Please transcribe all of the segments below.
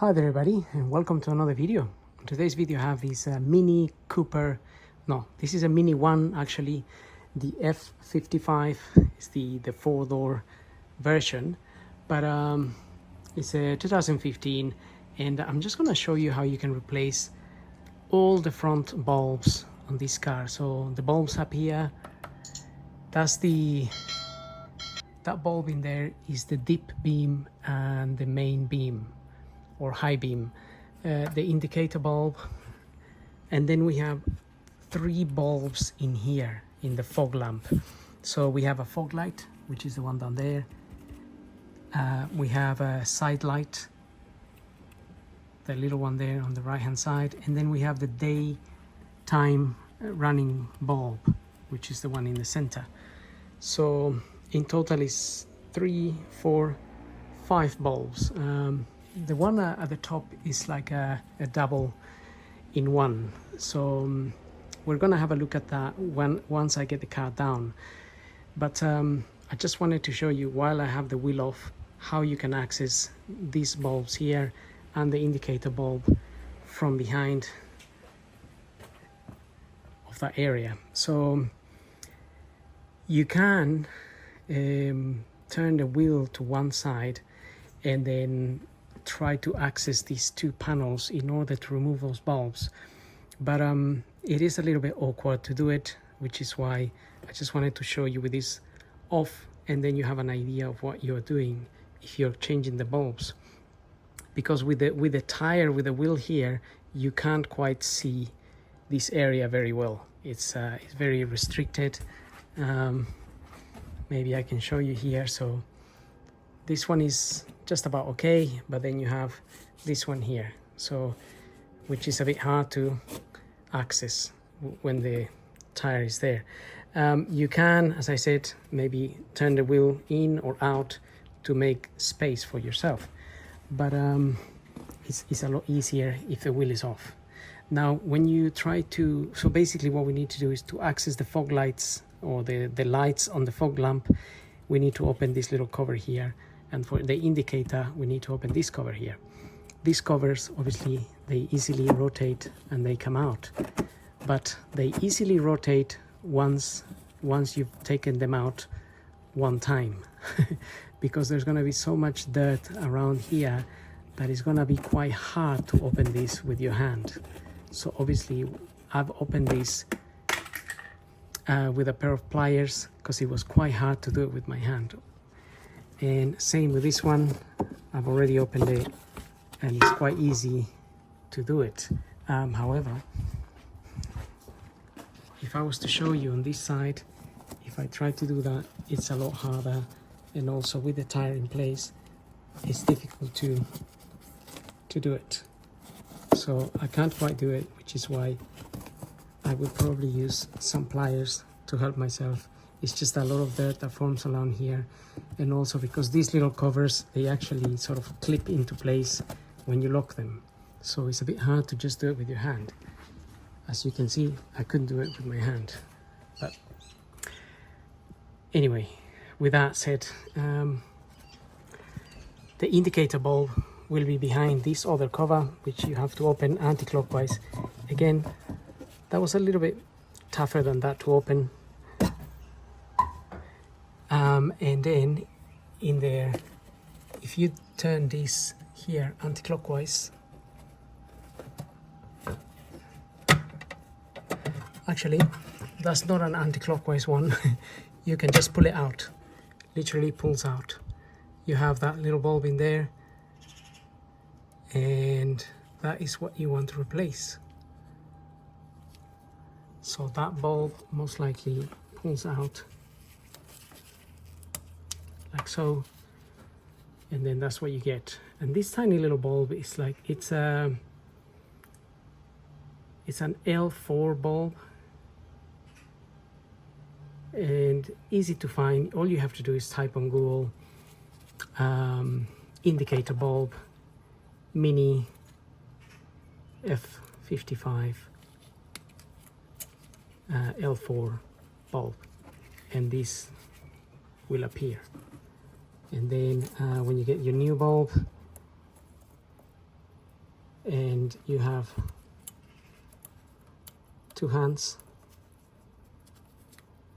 Hi there everybody, and welcome to another video. In today's video I have this Mini Cooper, this is a Mini one actually. The F55 is the four-door version, but it's a 2015, and I'm just going to show you how you can replace all the front bulbs on this car. So the bulbs up here, that bulb in there is the dip beam and the main beam or high beam, the indicator bulb, and then we have three bulbs in here in the fog lamp. So we have a fog light, which is the one down there. We have a side light, the little one there on the right hand side, and then we have the daytime running bulb, which is the one in the center. So in total is 3, 4, 5 bulbs. The one at the top is like a double in one. So we're gonna have a look at that once I get the car down. But I just wanted to show you, while I have the wheel off, how you can access these bulbs here and the indicator bulb from behind of that area. So you can turn the wheel to one side and then try to access these two panels in order to remove those bulbs, but it is a little bit awkward to do it, which is why I just wanted to show you with this off, and then you have an idea of what you're doing if you're changing the bulbs. Because with the tire, with the wheel here, you can't quite see this area very well. It's very restricted. Maybe I can show you here. So this one is just about okay, but then you have this one here, so which is a bit hard to access when the tire is there. You can, as I said, maybe turn the wheel in or out to make space for yourself, but it's a lot easier if the wheel is off. Now when you try to, so basically what we need to do is to access the fog lights or the lights on the fog lamp. We need to open this little cover here, and for the indicator we need to open this cover here. These covers, obviously, they easily rotate and they come out, but they easily rotate once you've taken them out one time because there's going to be so much dirt around here that it's going to be quite hard to open this with your hand. So obviously I've opened this with a pair of pliers because it was quite hard to do it with my hand. And same with this one, I've already opened it and it's quite easy to do it. However, if I was to show you on this side, if I try to do that, it's a lot harder, and also with the tire in place, it's difficult to do it. So I can't quite do it, which is why I would probably use some pliers to help myself. It's just a lot of dirt that forms around here, and also because these little covers, they actually sort of clip into place when you lock them. So it's a bit hard to just do it with your hand. As you can see, I couldn't do it with my hand. But anyway, with that said, the indicator bulb will be behind this other cover, which you have to open anti-clockwise. Again, that was a little bit tougher than that to open. And then in there, if you turn this here anti-clockwise, actually that's not an anti-clockwise one. You can just pull it out, literally pulls out. You have that little bulb in there, and that is what you want to replace. So that bulb most likely pulls out like so, and then that's what you get. And this tiny little bulb is like, it's an L4 bulb, and easy to find. All you have to do is type on Google indicator bulb Mini F55 L4 bulb, and this will appear. And then when you get your new bulb, and you have two hands.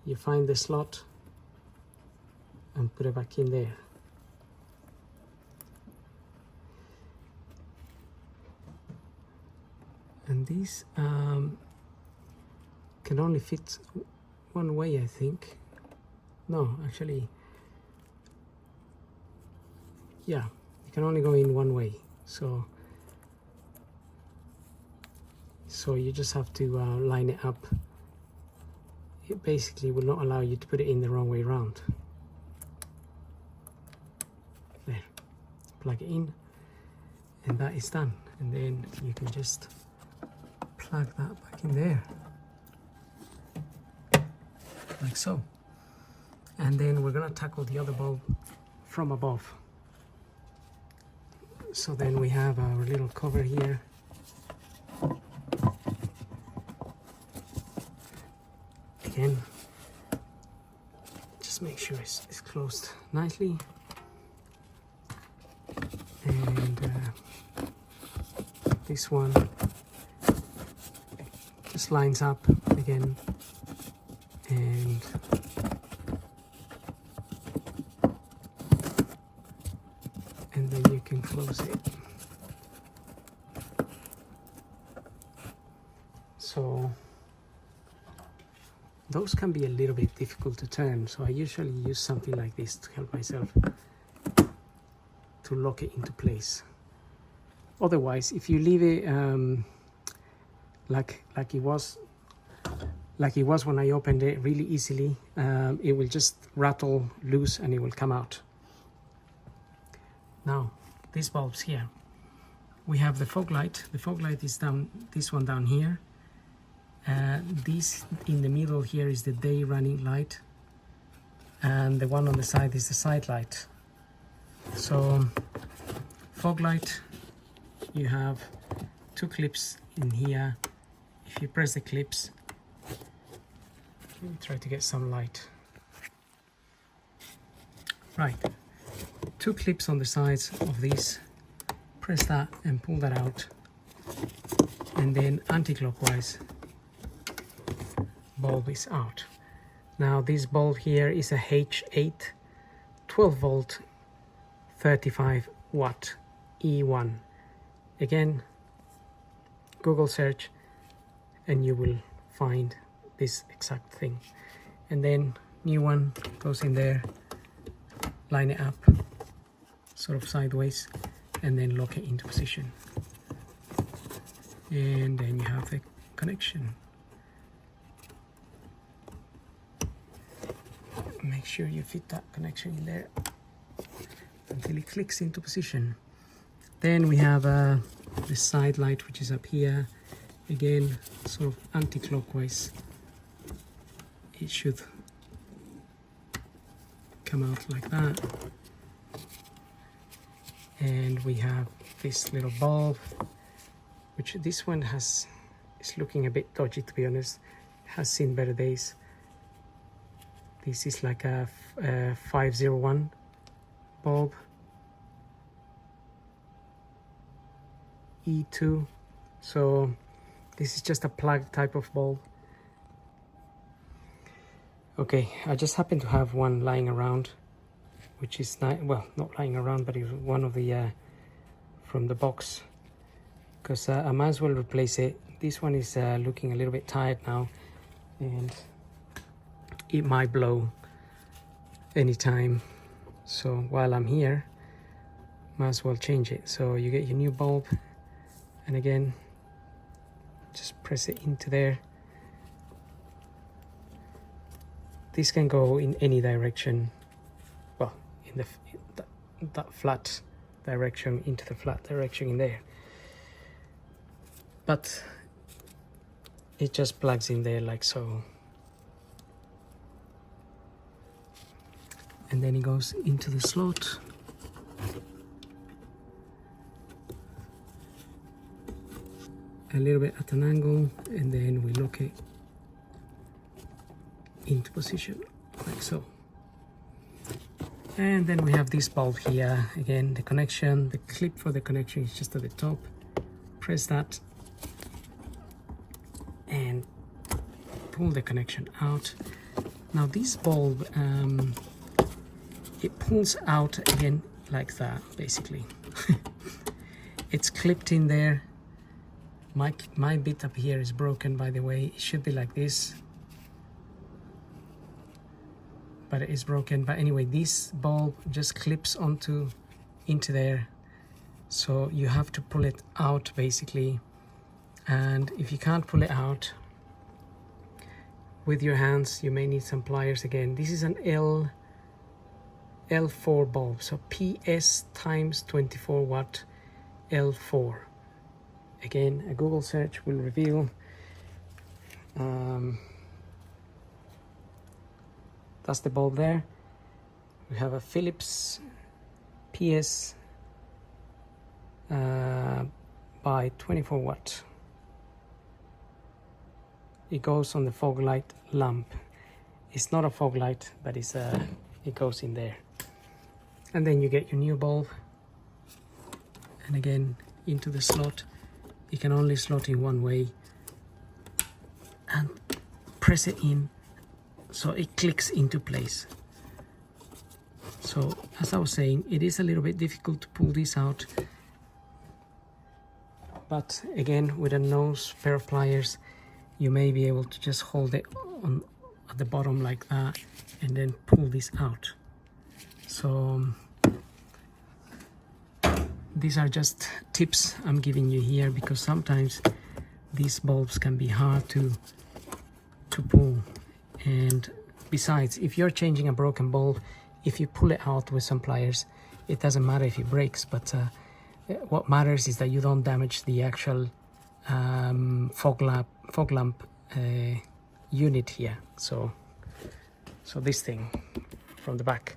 You find the slot and put it back in there. And these can only fit one way, I think. No, actually, yeah, you can only go in one way. So you just have to line it up. It basically will not allow you to put it in the wrong way around. There, plug it in, and that is done. And then you can just plug that back in there, like so. And then we're gonna tackle the other bulb from above. So then we have our little cover here. Again, just make sure it's closed nicely. And this one just lines up again, and then you can close it. So those can be a little bit difficult to turn, so I usually use something like this to help myself to lock it into place. Otherwise, if you leave it like it was when I opened it really easily, it will just rattle loose and it will come out. Now, these bulbs here, we have the fog light. The fog light is down, this one down here. This in the middle here is the day running light, and the one on the side is the side light. So fog light, you have two clips in here. If you press the clips, let me try to get some light. Right, two clips on the sides of these. Press that and pull that out, and then anti-clockwise bulb is out. Now this bulb here is a H8 12 volt 35 watt E1. Again, Google search and you will find this exact thing. And then new one goes in there, line it up sort of sideways, and then lock it into position. And then you have the connection. Make sure you fit that connection in there until it clicks into position. Then we have the side light, which is up here. Again, sort of anti-clockwise. It should come out like that. And we have this little bulb, which this one is looking a bit dodgy, to be honest. It has seen better days. This is like a 501 bulb, E2. So this is just a plug type of bulb. Okay, I just happen to have one lying around, which is well, not lying around, but it was one of the from the box, because I might as well replace it. This one is looking a little bit tired now, and it might blow anytime. So while I'm here, might as well change it. So you get your new bulb, and again, just press it into there. This can go in any direction. Well, in that flat direction, into the flat direction in there. But it just plugs in there like so. And then it goes into the slot. A little bit at an angle, and then we lock it into position like so. And then we have this bulb here. Again, the connection, the clip for the connection is just at the top. press that and pull the connection out. Now this bulb, it pulls out again like that, basically. It's clipped in there. My bit up here is broken, by the way. It should be like this, but it is broken. But anyway, this bulb just clips into there, so you have to pull it out basically. And if you can't pull it out with your hands, you may need some pliers again. This is an L4 bulb, so PS times 24 watt L4. Again, a Google search will reveal that's the bulb there. We have a Philips PS by 24 watt. It goes on the fog light lamp. It's not a fog light, but it goes in there. And then you get your new bulb, and again into the slot. You can only slot in one way, and press it in so it clicks into place. So as I was saying, it is a little bit difficult to pull this out, but again, with a nose pair of pliers, you may be able to just hold it on at the bottom like that and then pull this out. So these are just tips I'm giving you here, because sometimes these bulbs can be hard to pull. And besides, if you're changing a broken bulb, if you pull it out with some pliers, it doesn't matter if it breaks, but what matters is that you don't damage the actual fog lamp unit here. So this thing from the back,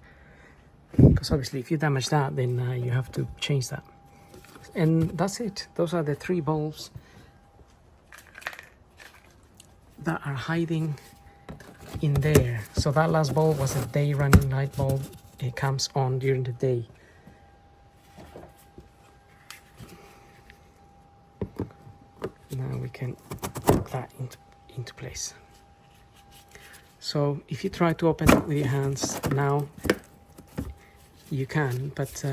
because obviously if you damage that, then you have to change that. And that's it. Those are the 3 bulbs that are hiding in there. So that last bulb was a day running light bulb. It comes on during the day. Now we can put that into place. So if you try to open it with your hands now, you can, but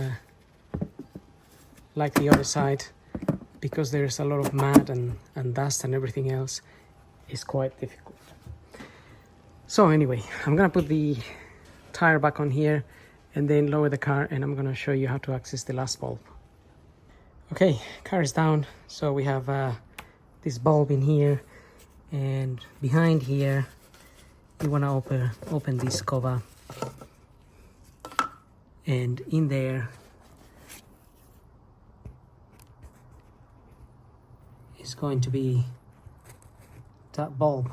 like the other side, because there's a lot of mud and dust and everything else, it's quite difficult. So anyway, I'm gonna put the tire back on here and then lower the car, and I'm gonna show you how to access the last bulb. Okay, car is down, so we have this bulb in here, and behind here you want to open this cover, and in there is going to be that bulb.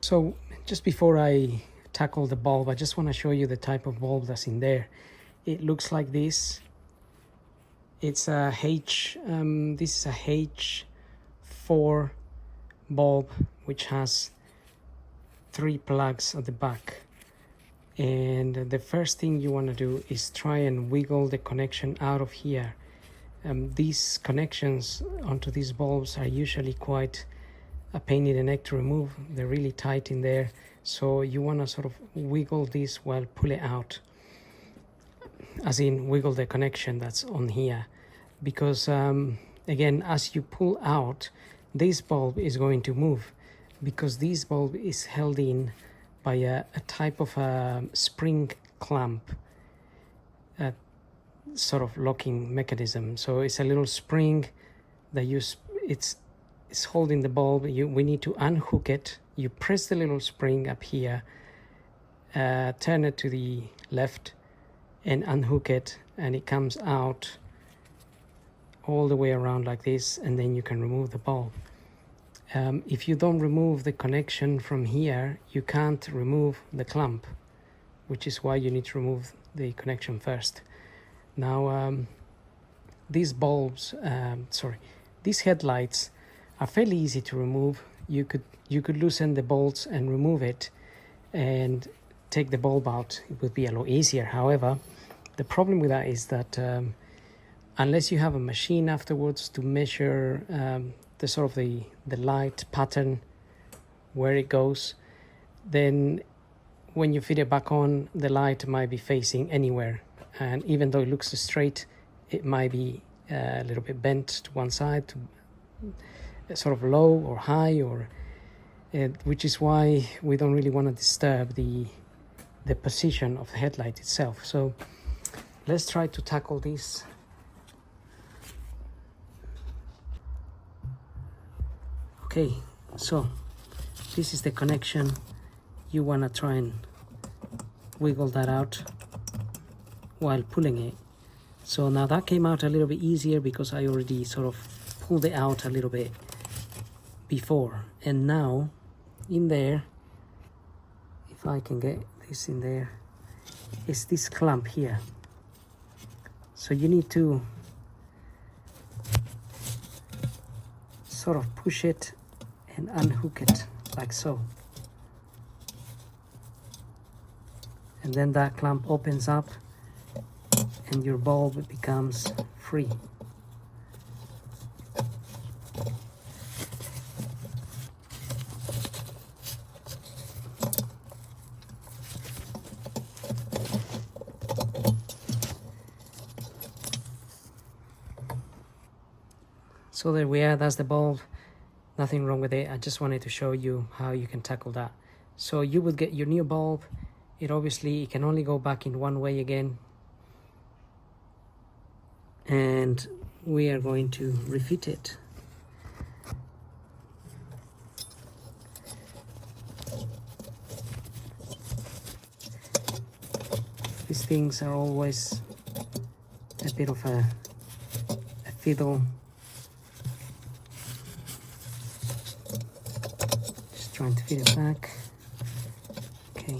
So just before I tackle the bulb, I just want to show you the type of bulb that's in there. It looks like this. It's a this is a H4 bulb, which has 3 plugs at the back. And the first thing you want to do is try and wiggle the connection out of here. These connections onto these bulbs are usually quite a pain in the neck to remove. They're really tight in there, so you want to sort of wiggle this while pull it out, as in wiggle the connection that's on here, because again, as you pull out, this bulb is going to move, because this bulb is held in by a type of a spring clamp, sort of locking mechanism. So it's a little spring that it's holding the bulb. We need to unhook it. You press the little spring up here, turn it to the left and unhook it, and it comes out all the way around like this, and then you can remove the bulb. If you don't remove the connection from here, you can't remove the clamp, which is why you need to remove the connection first. Now these bulbs, these headlights are fairly easy to remove. You could loosen the bolts and remove it and take the bulb out. It would be a lot easier. However, the problem with that is that unless you have a machine afterwards to measure the sort of the light pattern where it goes, then when you fit it back on, the light might be facing anywhere, and even though it looks straight, it might be a little bit bent to one side, to sort of low or high, or which is why we don't really want to disturb the position of the headlight itself. So let's try to tackle this. Okay, so this is the connection. You want to try and wiggle that out while pulling it. So now that came out a little bit easier because I already sort of pulled it out a little bit before. And now in there, if I can get this in there, is this clamp here. So you need to sort of push it and unhook it like so. And then that clamp opens up and your bulb becomes free. So there we are, that's the bulb. Nothing wrong with it. I just wanted to show you how you can tackle that. So you would get your new bulb. It obviously, it can only go back in one way again. And we are going to refit it. These things are always a bit of a fiddle. Just trying to fit it back. Okay.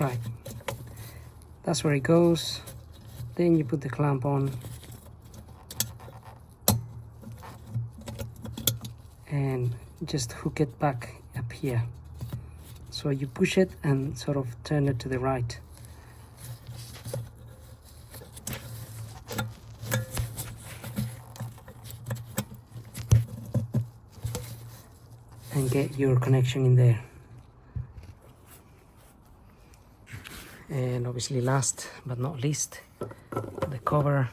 Right, that's where it goes. Then you put the clamp on and just hook it back up here. So you push it and sort of turn it to the right. And get your connection in there. And obviously last but not least, the cover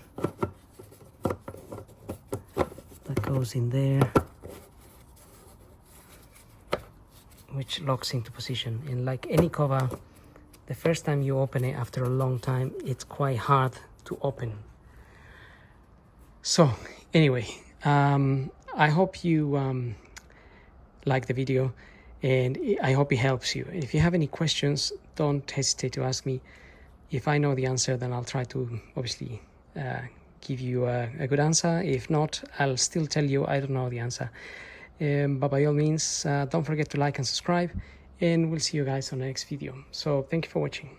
that goes in there, which locks into position. And like any cover, the first time you open it after a long time, it's quite hard to open. So anyway, I hope you like the video, and I hope it helps you. If you have any questions, don't hesitate to ask me. If I know the answer, then I'll try to obviously give you a good answer. If not, I'll still tell you I don't know the answer. But by all means, don't forget to like and subscribe, and we'll see you guys on the next video. So thank you for watching.